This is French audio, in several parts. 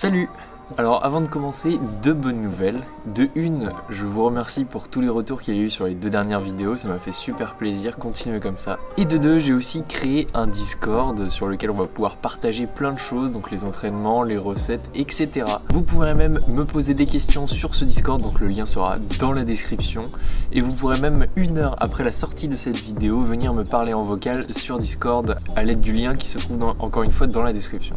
Salut! Alors avant de commencer, deux bonnes nouvelles. De une, je vous remercie pour tous les retours qu'il y a eu sur les deux dernières vidéos, ça m'a fait super plaisir, continuez comme ça. Et de deux, j'ai aussi créé un Discord sur lequel on va pouvoir partager plein de choses, donc les entraînements, les recettes, etc. Vous pourrez même me poser des questions sur ce Discord, donc le lien sera dans la description. Et vous pourrez même 1 heure après la sortie de cette vidéo venir me parler en vocal sur Discord à l'aide du lien qui se trouve encore une fois dans la description.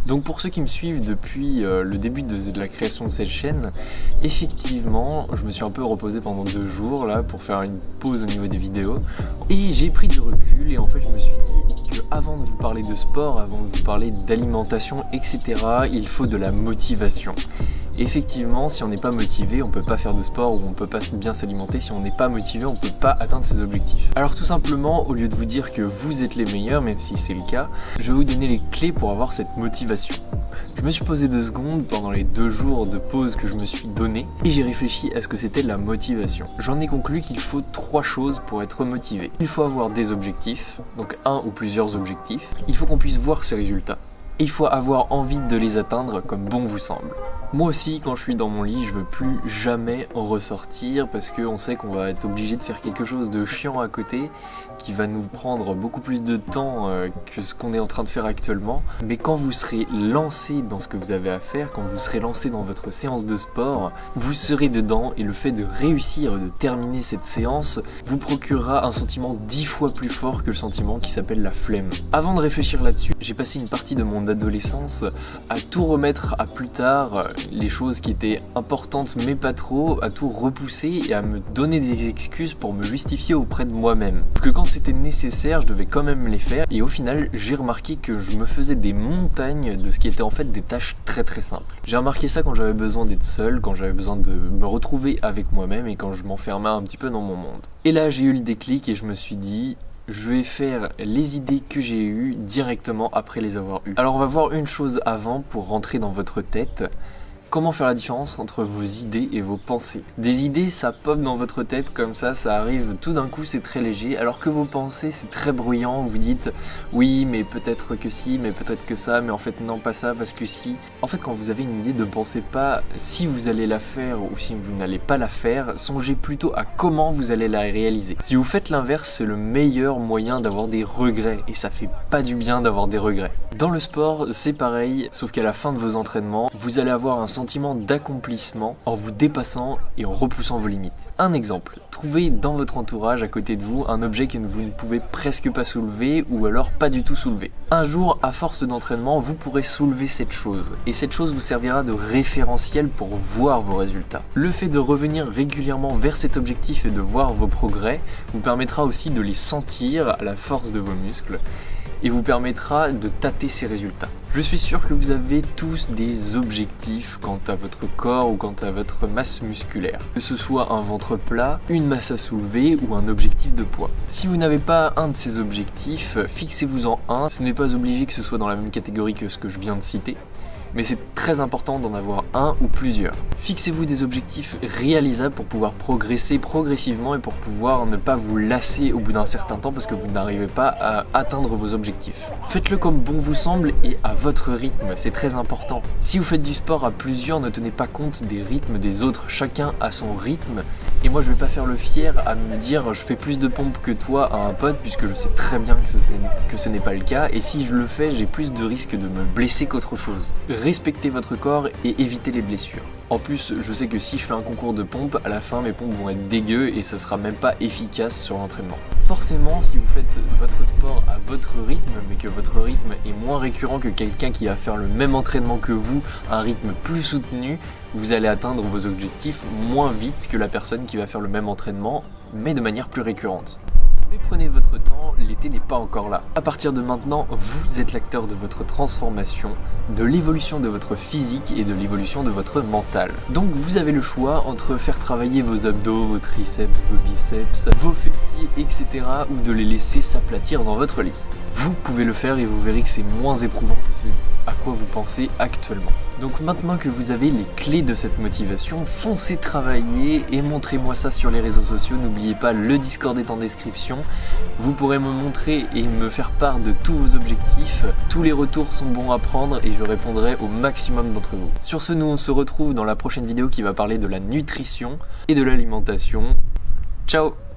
Donc pour ceux qui me suivent depuis le début de la création de cette chaîne, effectivement, je me suis un peu reposé pendant 2 jours là pour faire une pause au niveau des vidéos. Et j'ai pris du recul et en fait je me suis dit que avant de vous parler de sport, avant de vous parler d'alimentation, etc., il faut de la motivation. Effectivement, si on n'est pas motivé, on peut pas faire de sport ou on peut pas bien s'alimenter. Si on n'est pas motivé, on peut pas atteindre ses objectifs. Alors tout simplement, au lieu de vous dire que vous êtes les meilleurs, même si c'est le cas, je vais vous donner les clés pour avoir cette motivation. Je me suis posé 2 secondes pendant les 2 jours de pause que je me suis donné et j'ai réfléchi à ce que c'était la motivation. J'en ai conclu qu'il faut 3 choses pour être motivé. Il faut avoir des objectifs, donc un ou plusieurs objectifs. Il faut qu'on puisse voir ses résultats. Et il faut avoir envie de les atteindre comme bon vous semble. Moi aussi, quand je suis dans mon lit, je veux plus jamais en ressortir parce qu'on sait qu'on va être obligé de faire quelque chose de chiant à côté qui va nous prendre beaucoup plus de temps que ce qu'on est en train de faire actuellement. Mais quand vous serez lancé dans ce que vous avez à faire, quand vous serez lancé dans votre séance de sport, vous serez dedans et le fait de réussir, de terminer cette séance, vous procurera un sentiment 10 fois plus fort que le sentiment qui s'appelle la flemme. Avant de réfléchir là-dessus, j'ai passé une partie de mon adolescence à tout remettre à plus tard, les choses qui étaient importantes mais pas trop, à tout repousser et à me donner des excuses pour me justifier auprès de moi-même. Parce que quand c'était nécessaire, je devais quand même les faire et au final, j'ai remarqué que je me faisais des montagnes de ce qui était en fait des tâches très simples. J'ai remarqué ça quand j'avais besoin d'être seul, quand j'avais besoin de me retrouver avec moi-même et quand je m'enfermais un petit peu dans mon monde. Et là, j'ai eu le déclic et je me suis dit... je vais faire les idées que j'ai eues directement après les avoir eues. Alors on va voir une chose avant pour rentrer dans votre tête. Comment faire la différence entre vos idées et vos pensées? Des idées, ça pop dans votre tête comme ça arrive tout d'un coup, c'est très léger, alors que vos pensées, c'est très bruyant, vous dites « oui, mais peut-être que si, mais peut-être que ça, mais en fait non, pas ça, parce que si ». En fait, quand vous avez une idée, ne pensez pas si vous allez la faire ou si vous n'allez pas la faire, songez plutôt à comment vous allez la réaliser. Si vous faites l'inverse, c'est le meilleur moyen d'avoir des regrets, et ça fait pas du bien d'avoir des regrets. Dans le sport, c'est pareil, sauf qu'à la fin de vos entraînements, vous allez avoir un sentiment d'accomplissement en vous dépassant et en repoussant vos limites. Un exemple, trouvez dans votre entourage à côté de vous un objet que vous ne pouvez presque pas soulever ou alors pas du tout soulever. Un jour, à force d'entraînement, vous pourrez soulever cette chose et cette chose vous servira de référentiel pour voir vos résultats. Le fait de revenir régulièrement vers cet objectif et de voir vos progrès vous permettra aussi de les sentir à la force de vos muscles et vous permettra de tâter ces résultats. Je suis sûr que vous avez tous des objectifs quant à votre corps ou quant à votre masse musculaire. Que ce soit un ventre plat, une masse à soulever ou un objectif de poids. Si vous n'avez pas un de ces objectifs, fixez-vous-en un. Ce n'est pas obligé que ce soit dans la même catégorie que ce que je viens de citer. Mais c'est très important d'en avoir un ou plusieurs. Fixez-vous des objectifs réalisables pour pouvoir progresser progressivement et pour pouvoir ne pas vous lasser au bout d'un certain temps parce que vous n'arrivez pas à atteindre vos objectifs. Faites-le comme bon vous semble et à votre rythme, c'est très important. Si vous faites du sport à plusieurs, ne tenez pas compte des rythmes des autres, chacun a son rythme. Et moi je vais pas faire le fier à me dire je fais plus de pompes que toi à un pote puisque je sais très bien que ce n'est pas le cas et si je le fais j'ai plus de risques de me blesser qu'autre chose. Respectez votre corps et évitez les blessures. En plus je sais que si je fais un concours de pompes, à la fin mes pompes vont être dégueu et ça sera même pas efficace sur l'entraînement. Forcément si vous faites votre sport à votre rythme mais que votre rythme est moins récurrent que quelqu'un qui va faire le même entraînement que vous, un rythme plus soutenu, vous allez atteindre vos objectifs moins vite que la personne qui va faire le même entraînement, mais de manière plus récurrente. Mais prenez votre temps, l'été n'est pas encore là. À partir de maintenant, vous êtes l'acteur de votre transformation, de l'évolution de votre physique et de l'évolution de votre mental. Donc vous avez le choix entre faire travailler vos abdos, vos triceps, vos biceps, vos fessiers, etc. ou de les laisser s'aplatir dans votre lit. Vous pouvez le faire et vous verrez que c'est moins éprouvant que à quoi vous pensez actuellement. Donc maintenant que vous avez les clés de cette motivation, foncez travailler et montrez-moi ça sur les réseaux sociaux. N'oubliez pas, le Discord est en description. Vous pourrez me montrer et me faire part de tous vos objectifs. Tous les retours sont bons à prendre et je répondrai au maximum d'entre vous. Sur ce, nous on se retrouve dans la prochaine vidéo qui va parler de la nutrition et de l'alimentation. Ciao!